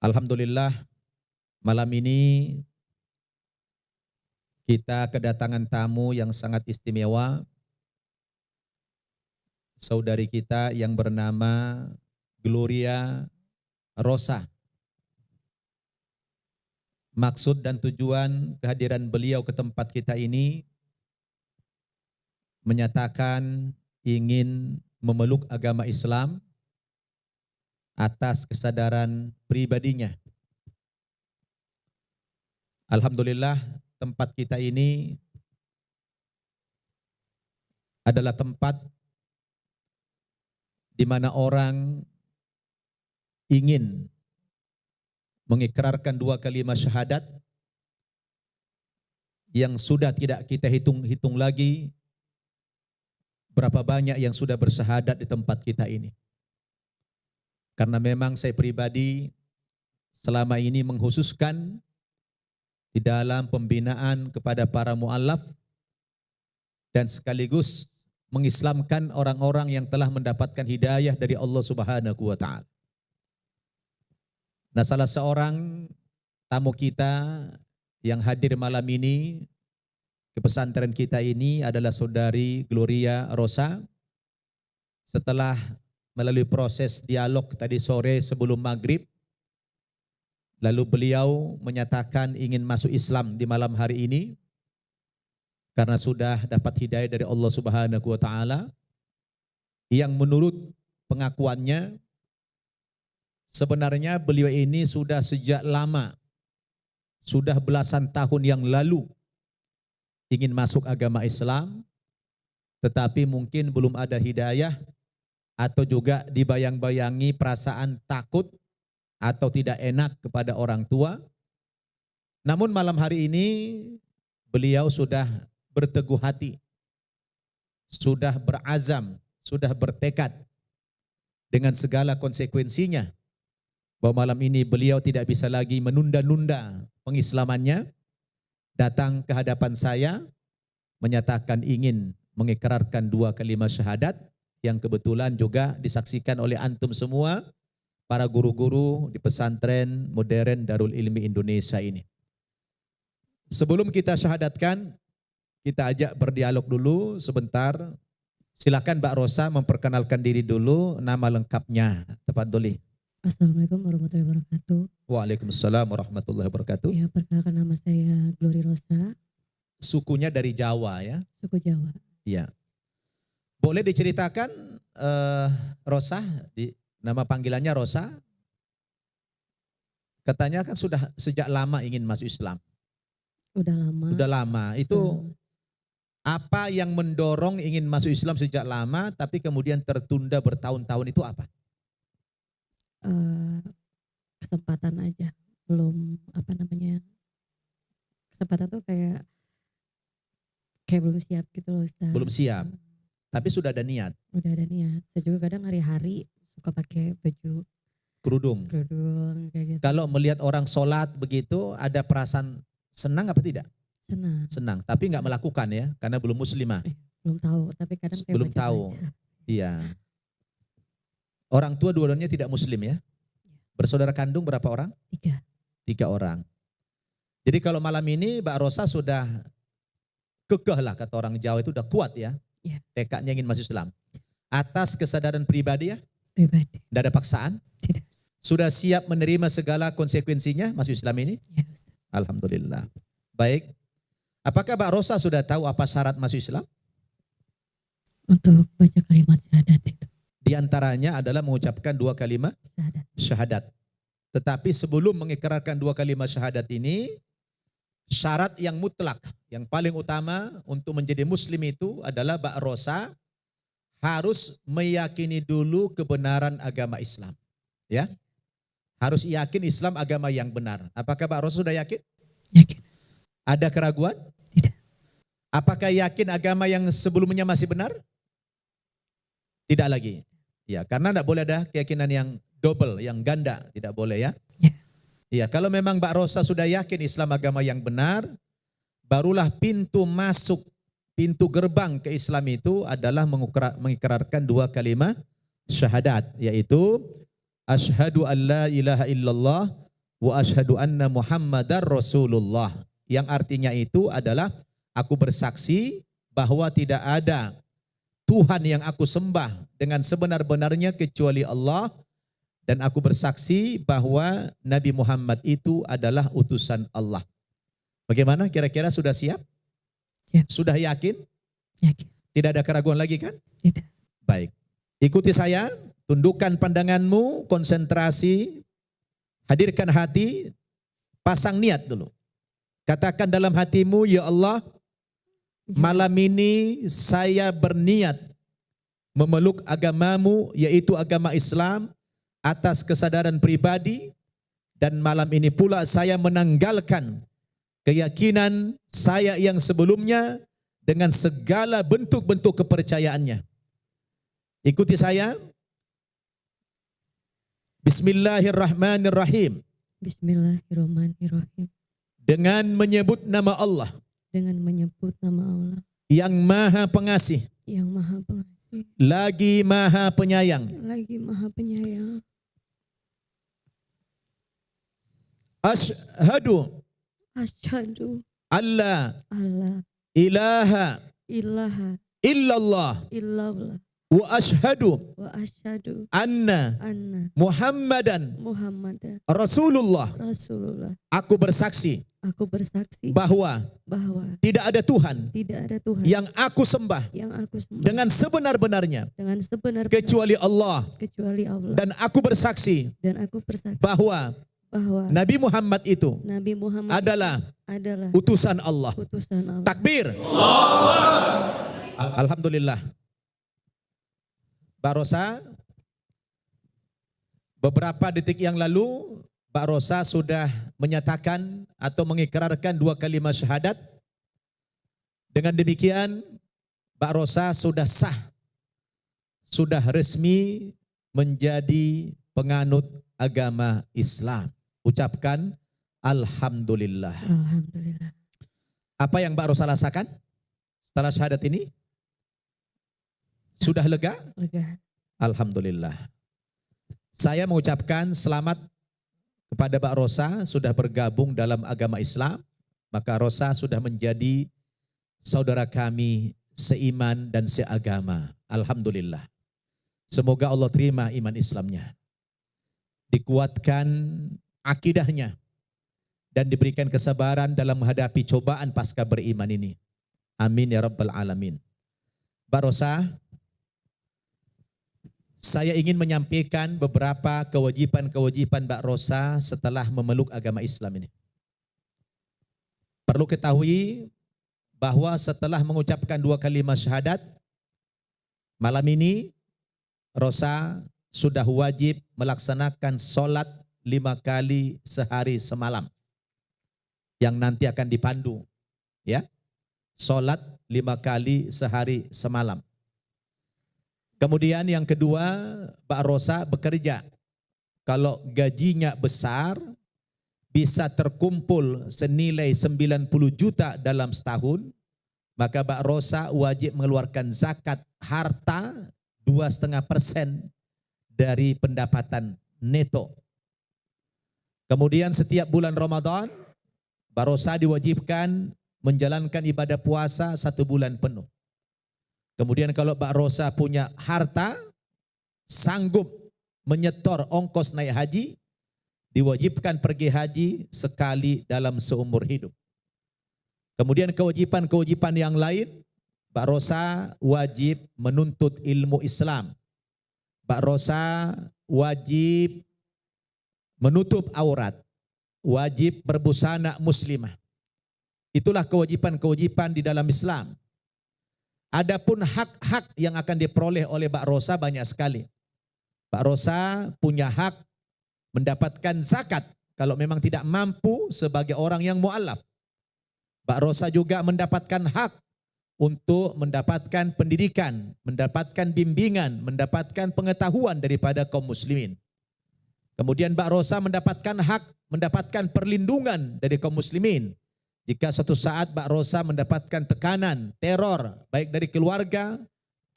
Alhamdulillah malam ini kita kedatangan tamu yang sangat istimewa, saudari kita yang bernama Gloria Rosa. Maksud dan tujuan kehadiran beliau ke tempat kita ini menyatakan ingin memeluk agama Islam atas kesadaran pribadinya. Alhamdulillah tempat kita ini adalah tempat di mana orang ingin mengikrarkan dua kalimat syahadat yang sudah tidak kita hitung lagi berapa banyak yang sudah bersyahadat di tempat kita ini. Karena memang saya pribadi selama ini mengkhususkan di dalam pembinaan kepada para mu'allaf dan sekaligus mengislamkan orang-orang yang telah mendapatkan hidayah dari Allah Subhanahu wa taala. Nah, salah seorang tamu kita yang hadir malam ini ke pesantren kita ini adalah saudari Gloria Rosa. Setelah melalui proses dialog tadi sore sebelum maghrib, lalu beliau menyatakan ingin masuk Islam di malam hari ini karena sudah dapat hidayah dari Allah Subhanahu wa taala yang menurut pengakuannya sebenarnya beliau ini sudah sejak lama, sudah belasan tahun yang lalu ingin masuk agama Islam, tetapi mungkin belum ada hidayah atau juga dibayang-bayangi perasaan takut atau tidak enak kepada orang tua. Namun malam hari ini beliau sudah berteguh hati, sudah berazam, sudah bertekad dengan segala konsekuensinya bahwa malam ini beliau tidak bisa lagi menunda-nunda pengislamannya, datang ke hadapan saya menyatakan ingin mengikrarkan dua kalimat syahadat yang kebetulan juga disaksikan oleh antum semua, para guru-guru di pesantren modern Darul Ilmi Indonesia ini. Sebelum kita syahadatkan, kita ajak berdialog dulu sebentar. Silakan Mbak Rosa memperkenalkan diri dulu, nama lengkapnya. Tafadholi. Assalamualaikum warahmatullahi wabarakatuh. Waalaikumsalam warahmatullahi wabarakatuh. Ya, perkenalkan nama saya Gloria Rosa. Sukunya dari Jawa ya? Suku Jawa. Iya. Boleh diceritakan Rosa, nama panggilannya Rosa, katanya kan sudah sejak lama ingin masuk Islam. Udah lama. Udah lama. Itu apa yang mendorong ingin masuk Islam sejak lama tapi kemudian tertunda bertahun-tahun itu apa? Kesempatan aja. Belum kesempatan tuh kayak belum siap gitu loh Ustaz. Belum siap. Tapi sudah ada niat. Udah ada niat. Saya juga kadang hari-hari suka pakai baju Kerudung kayak gitu. Kalau melihat orang sholat begitu, ada perasaan senang apa tidak? Senang. Senang, tapi nggak melakukan ya, karena belum muslimah. Belum tahu, tapi kadang saya belum tahu. Iya. Orang tua dua-duanya tidak muslim ya? Bersaudara kandung berapa orang? 3. 3 orang. Jadi kalau malam ini Mbak Rosa sudah kekeh lah, kata orang Jawa itu udah kuat ya. Ya. Tekadnya ingin masuk Islam. Atas kesadaran pribadi ya? Pribadi. Tidak ada paksaan? Tidak. Sudah siap menerima segala konsekuensinya masuk Islam ini? Ya, Ustaz. Alhamdulillah. Baik. Apakah Mbak Rosa sudah tahu apa syarat masuk Islam? Untuk baca kalimat syahadat itu. Di antaranya adalah mengucapkan 2 kalimat syahadat. Tetapi sebelum mengikrarkan 2 kalimat syahadat ini, syarat yang mutlak, yang paling utama untuk menjadi muslim itu adalah Mbak Rosa harus meyakini dulu kebenaran agama Islam. Ya, harus yakin Islam agama yang benar. Apakah Mbak Rosa sudah yakin? Yakin. Ada keraguan? Tidak. Apakah yakin agama yang sebelumnya masih benar? Tidak lagi. Ya, karena tidak boleh ada keyakinan yang double, yang ganda, tidak boleh ya. Iya, kalau memang Mbak Rosa sudah yakin Islam agama yang benar, barulah pintu masuk, pintu gerbang ke Islam itu adalah mengikrarkan 2 kalimat syahadat, yaitu asyhadu an la ilaha illallah wa asyhadu anna Muhammadar Rasulullah. Yang artinya itu adalah aku bersaksi bahwa tidak ada Tuhan yang aku sembah dengan sebenar-benarnya kecuali Allah, dan aku bersaksi bahwa Nabi Muhammad itu adalah utusan Allah. Bagaimana, kira-kira sudah siap? Siap. Sudah yakin? Yakin. Tidak ada keraguan lagi kan? Tidak. Baik. Ikuti saya, tundukkan pandanganmu, konsentrasi, hadirkan hati, pasang niat dulu. Katakan dalam hatimu, ya Allah, malam ini saya berniat memeluk agamamu, yaitu agama Islam, atas kesadaran pribadi, dan malam ini pula saya menanggalkan keyakinan saya yang sebelumnya dengan segala bentuk-bentuk kepercayaannya. Ikuti saya. Bismillahirrahmanirrahim. Bismillahirrahmanirrahim. Dengan menyebut nama Allah Dengan menyebut nama Allah yang Maha Pengasih, yang Maha Pengasih, lagi Maha Penyayang. lagi Maha Penyayang. Asyhadu Asyhadu alla alla ilaha ilaha illallah illallah wa asyhadu wa asyhadu anna anna Muhammadan Muhammadan Rasulullah. Rasulullah. Aku bersaksi Aku bersaksi bahwa bahwa tidak ada Tuhan tidak ada Tuhan yang aku sembah yang aku sembah dengan sebenar-benarnya dengan sebenar-benar kecuali Allah, kecuali Allah. dan aku bersaksi Dan aku bersaksi bahwa bahwa Nabi Muhammad itu Nabi Muhammad adalah adalah utusan Allah. utusan Allah. Takbir. Alhamdulillah. Mbak Rosa, beberapa detik yang lalu Mbak Rosa sudah menyatakan atau mengikrarkan 2 kalimat syahadat. Dengan demikian Mbak Rosa sudah sah, sudah resmi menjadi penganut agama Islam. Ucapkan Alhamdulillah. Alhamdulillah. Apa yang Mbak Rosa rasakan setelah syahadat ini? Sudah lega? Lega. Alhamdulillah. Saya mengucapkan selamat kepada Mbak Rosa sudah bergabung dalam agama Islam. Maka Rosa sudah menjadi saudara kami seiman dan seagama. Alhamdulillah. Semoga Allah terima iman Islamnya, dikuatkan akidahnya, dan diberikan kesabaran dalam menghadapi cobaan pasca beriman ini. Amin ya rabbal alamin. Mbak Rosa, saya ingin menyampaikan beberapa kewajiban-kewajiban Mbak Rosa setelah memeluk agama Islam ini. Perlu ketahui bahwa setelah mengucapkan 2 kalimat syahadat, malam ini Rosa sudah wajib melaksanakan sholat 5 kali sehari semalam, yang nanti akan dipandu, ya. Sholat 5 kali sehari semalam. Kemudian yang kedua, Mbak Rosa bekerja. Kalau gajinya besar, bisa terkumpul senilai 90 juta dalam setahun, maka Mbak Rosa wajib mengeluarkan zakat harta 2,5% dari pendapatan neto. Kemudian setiap bulan Ramadan, Mbak Rosa diwajibkan menjalankan ibadah puasa 1 bulan penuh. Kemudian kalau Mbak Rosa punya harta, sanggup menyetor ongkos naik haji, diwajibkan pergi haji sekali dalam seumur hidup. Kemudian kewajiban-kewajiban yang lain, Mbak Rosa wajib menuntut ilmu Islam. Mbak Rosa wajib menutup aurat, wajib berbusana muslimah. Itulah kewajiban-kewajiban di dalam Islam. Adapun hak-hak yang akan diperoleh oleh Mbak Rosa banyak sekali. Mbak Rosa punya hak mendapatkan zakat kalau memang tidak mampu sebagai orang yang mu'alaf. Mbak Rosa juga mendapatkan hak untuk mendapatkan pendidikan, mendapatkan bimbingan, mendapatkan pengetahuan daripada kaum muslimin. Kemudian Mbak Rosa mendapatkan hak, mendapatkan perlindungan dari kaum muslimin. Jika suatu saat Mbak Rosa mendapatkan tekanan, teror, baik dari keluarga,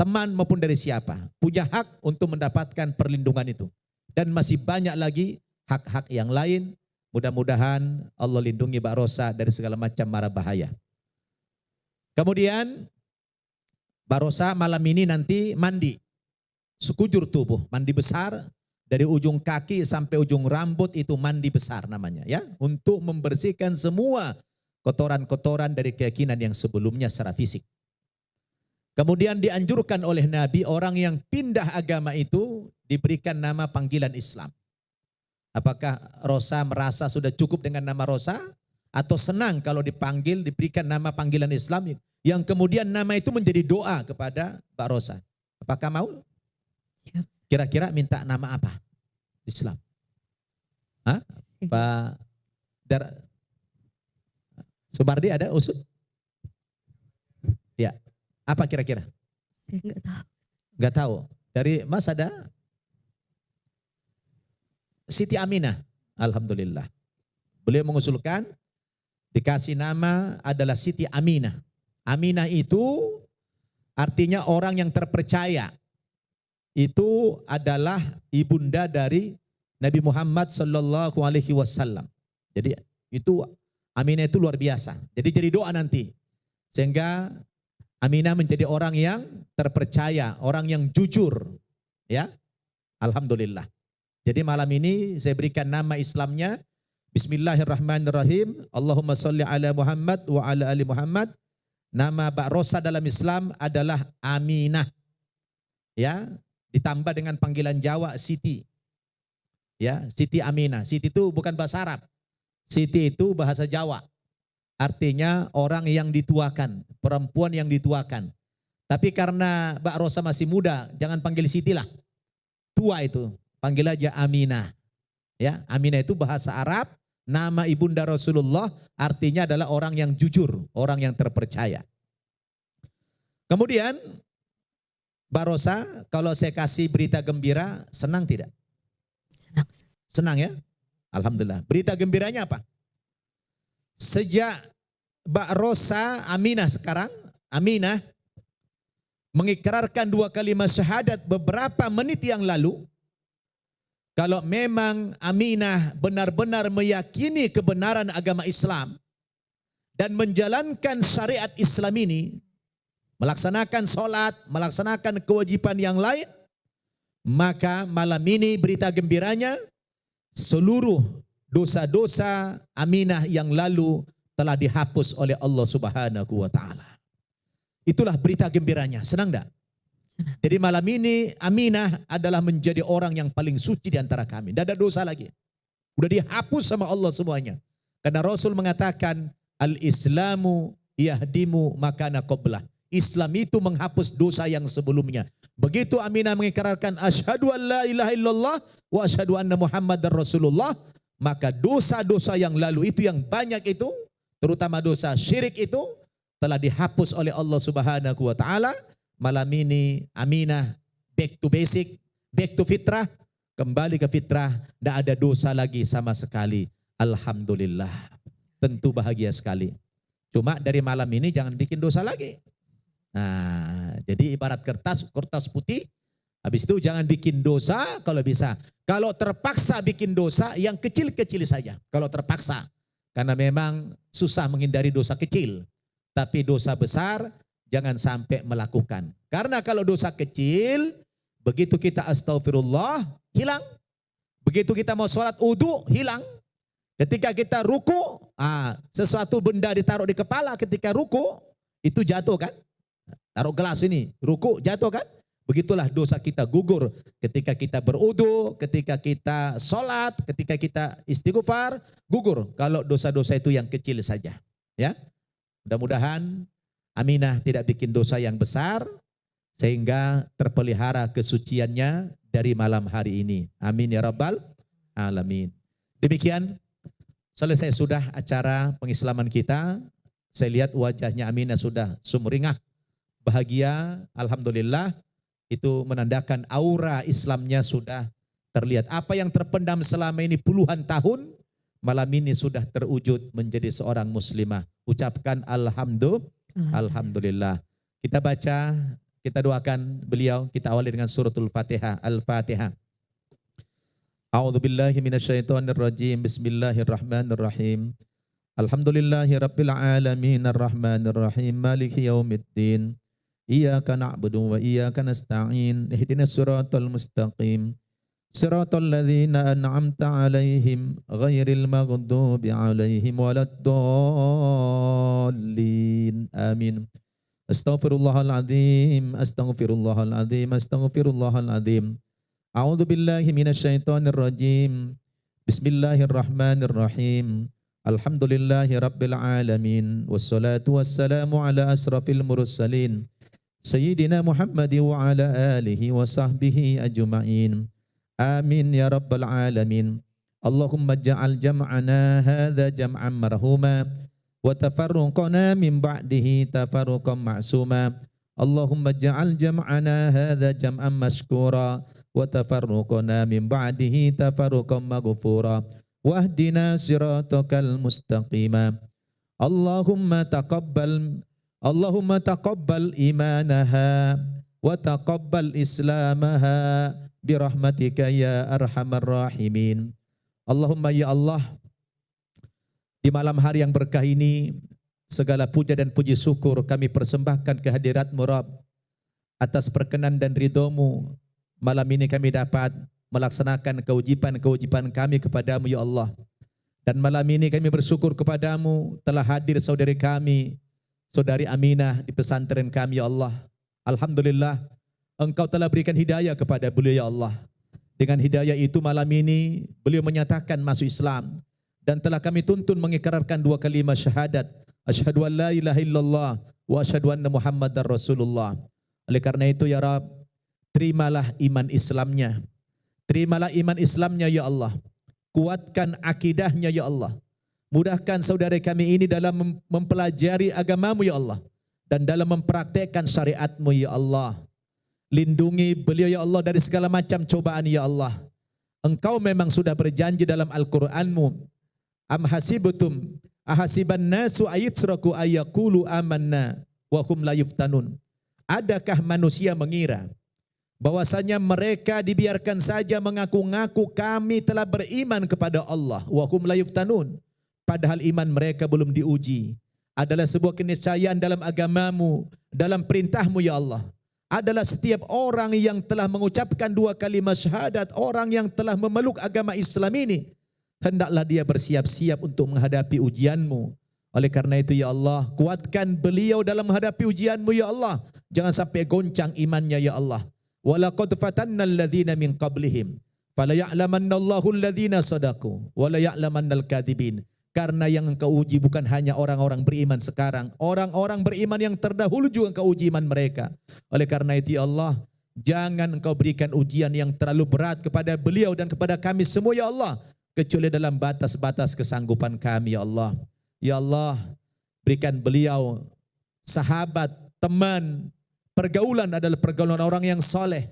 teman maupun dari siapa, punya hak untuk mendapatkan perlindungan itu. Dan masih banyak lagi hak-hak yang lain Mudah-mudahan Allah lindungi Mbak Rosa dari segala macam mara bahaya. Kemudian Mbak Rosa malam ini nanti mandi. Sekujur tubuh, mandi besar. Dari ujung kaki sampai ujung rambut itu mandi besar namanya, ya, untuk membersihkan semua kotoran-kotoran dari keyakinan yang sebelumnya secara fisik. Kemudian dianjurkan oleh Nabi orang yang pindah agama itu diberikan nama panggilan Islam. Apakah Rosa merasa sudah cukup dengan nama Rosa atau senang kalau dipanggil diberikan nama panggilan Islam yang kemudian nama itu menjadi doa kepada Mbak Rosa? Apakah mau? Kira-kira minta nama apa? Islam. Hah? Pak Sumardi ada usul? Ya. Apa kira-kira? Saya nggak tahu. Nggak tahu. Dari Mas ada? Siti Aminah. Alhamdulillah. Beliau mengusulkan dikasih nama adalah Siti Aminah. Aminah itu artinya orang yang terpercaya. Itu adalah ibunda dari Nabi Muhammad sallallahu alaihi wasallam. Jadi itu Aminah itu luar biasa. Jadi doa nanti. Sehingga Aminah menjadi orang yang terpercaya, orang yang jujur. Ya. Alhamdulillah. Jadi malam ini saya berikan nama Islamnya. Bismillahirrahmanirrahim. Allahumma salli ala Muhammad wa ala ali Muhammad. Nama Mbak Rosa dalam Islam adalah Aminah. Ya. Ditambah dengan panggilan Jawa Siti. Ya, Siti Aminah. Siti itu bukan bahasa Arab. Siti itu bahasa Jawa. Artinya orang yang dituakan, perempuan yang dituakan. Tapi karena Mbak Rosa masih muda, jangan panggil Siti lah. Tua itu, panggil aja Aminah. Ya, Aminah itu bahasa Arab, nama ibunda Rasulullah artinya adalah orang yang jujur, orang yang terpercaya. Kemudian Mbak Rosa, kalau saya kasih berita gembira, senang tidak? Senang. Senang ya? Alhamdulillah. Berita gembiranya apa? Sejak Mbak Rosa Aminah sekarang, Aminah mengikrarkan 2 kalimat syahadat beberapa menit yang lalu, kalau memang Aminah benar-benar meyakini kebenaran agama Islam dan menjalankan syariat Islam ini, melaksanakan sholat, melaksanakan kewajiban yang lain, maka malam ini berita gembiranya seluruh dosa-dosa Aminah yang lalu telah dihapus oleh Allah Subhanahu wa taala. Itulah berita gembiranya. Senang enggak? Jadi malam ini Aminah adalah menjadi orang yang paling suci di antara kami. Tidak ada dosa lagi. Udah dihapus sama Allah semuanya. Karena Rasul mengatakan al-Islamu yahdimu makana qablah. Islam itu menghapus dosa yang sebelumnya. Begitu Aminah mengikrarkan asyhadu an la ilaha illallah wa asyhadu anna Muhammadar Rasulullah, maka dosa-dosa yang lalu itu yang banyak itu, terutama dosa syirik itu telah dihapus oleh Allah Subhanahu wa taala. Malam ini Aminah back to basic, back to fitrah, kembali ke fitrah, tidak ada dosa lagi sama sekali. Alhamdulillah. Tentu bahagia sekali. Cuma dari malam ini jangan bikin dosa lagi. Nah, jadi ibarat kertas putih, habis itu jangan bikin dosa kalau bisa. Kalau terpaksa bikin dosa, yang kecil-kecil saja. Kalau terpaksa, karena memang susah menghindari dosa kecil. Tapi dosa besar, jangan sampai melakukan. Karena kalau dosa kecil, begitu kita astagfirullah, hilang. Begitu kita mau sholat wudu, hilang. Ketika kita ruku, sesuatu benda ditaruh di kepala ketika ruku, itu jatuh kan? Taruh gelas ini, ruku jatuh kan? Begitulah dosa kita gugur ketika kita berudu, ketika kita sholat, ketika kita istighfar, gugur. Kalau dosa-dosa itu yang kecil saja. Ya, mudah-mudahan Aminah tidak bikin dosa yang besar sehingga terpelihara kesuciannya dari malam hari ini. Amin ya rabbal alamin. Demikian selesai sudah acara pengislaman kita. Saya lihat wajahnya Aminah sudah sumringah. Bahagia, alhamdulillah, itu menandakan aura Islamnya sudah terlihat. Apa yang terpendam selama ini puluhan tahun, malam ini sudah terwujud menjadi seorang muslimah. Ucapkan alhamdulillah. Kita baca, kita doakan beliau, kita awali dengan suratul Fatihah. Al-Fatihah. A'udzu billahi minasyaitonir rajim. Bismillahirrahmanirrahim. Alhamdulillahi rabbil alamin arrahmanir rahim maliki yaumiddin. Iyyaka na'budu wa iyyaka nasta'in. Ihdinas siratal mustaqim. Siratal ladzina an'amta 'alaihim ghairil maghdubi 'alaihim waladdallin. Amin. Astaghfirullahaladzim, astaghfirullahaladzim, astaghfirullahaladzim. A'udzu billahi minasyaitonir rajim. Bismillahirrahmanirrahim. Alhamdulillahi rabbil alamin. Wassalatu wassalamu ala asrafil mursalin. Sayyidina Muhammad wa ala alihi wa sahbihi ajma'in. Amin ya rabbal alamin. Allahumma ja'al jam'ana hadha jam'an marhuma wa tafarruqana min ba'dihi tafarruqan ma'suma. Allahumma ja'al jam'ana hadha jam'an mashkura wa tafarruqana min ba'dihi tafarruqan maghfura. Wahdina siratal mustaqima. Allahumma taqabbal imanaha wa taqabbal islamaha birahmatika ya arhamar rahimin. Allahumma ya Allah, di malam hari yang berkah ini segala puja dan puji syukur kami persembahkan kehadirat-Mu Rabb. Atas perkenan dan ridho-Mu malam ini kami dapat melaksanakan kewajiban kami kepadamu ya Allah. Dan malam ini kami bersyukur kepadamu telah hadir saudari kami, saudari Aminah di pesantren kami ya Allah. Alhamdulillah Engkau telah berikan hidayah kepada beliau ya Allah. Dengan hidayah itu malam ini beliau menyatakan masuk Islam. Dan telah kami tuntun mengikrarkan dua kalimat syahadat. Asyhadu an la ilaha illallah wa asyhadu anna Muhammadar Rasulullah. Oleh karena itu ya Rabb, terimalah iman Islamnya. Terimalah iman Islamnya ya Allah. Kuatkan akidahnya ya Allah. Mudahkan saudara kami ini dalam mempelajari agamamu ya Allah. Dan dalam mempraktekkan syariatmu ya Allah. Lindungi beliau ya Allah dari segala macam cobaan ya Allah. Engkau memang sudah berjanji dalam Al-Quranmu. Am hasibutum ahasiban nasu ayitsraku ayyaqulu amanna wa hum la yuftanun. Adakah manusia mengira bahwasanya mereka dibiarkan saja mengaku-ngaku kami telah beriman kepada Allah wa hum la yuftanun, padahal iman mereka belum diuji. Adalah sebuah keniscayaan dalam agamamu, dalam perintahmu ya Allah. Adalah setiap orang yang telah mengucapkan dua kalimat syahadat, orang yang telah memeluk agama Islam ini, hendaklah dia bersiap-siap untuk menghadapi ujianmu. Oleh karena itu ya Allah, kuatkan beliau dalam menghadapi ujianmu ya Allah. Jangan sampai goncang imannya ya Allah. Walaqad fatanna alladhina min qablihim fala ya'lamanna Allahu alladhina sadaqu wa la ya'lamannal kadhibin. Karena yang engkau uji bukan hanya orang-orang beriman sekarang, orang-orang beriman yang terdahulu juga engkau uji iman mereka. Oleh karena itu ya Allah, jangan engkau berikan ujian yang terlalu berat kepada beliau dan kepada kami semua ya Allah, kecuali dalam batas-batas kesanggupan kami ya Allah. Ya Allah, berikan beliau sahabat, teman, pergaulan adalah pergaulan orang yang soleh.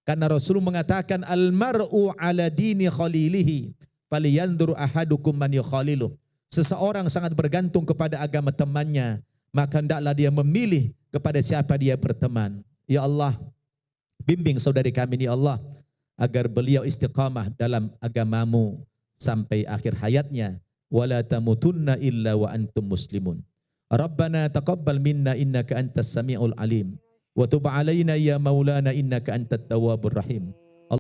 Karena Rasulullah mengatakan al-mar'u ala dini khalilihi falyanzur ahadukum man yukhaliluh. Seseorang sangat bergantung kepada agama temannya, maka hendaklah dia memilih kepada siapa dia berteman. Ya Allah, bimbing saudari kami ini Allah, agar beliau istiqamah dalam agamamu sampai akhir hayatnya. Wala tamutunna illa wa antum muslimun. Rabbana taqabbal minna innaka antas sami'ul alim. Wa tub alaina ya maulana innaka antat tawwabur rahim.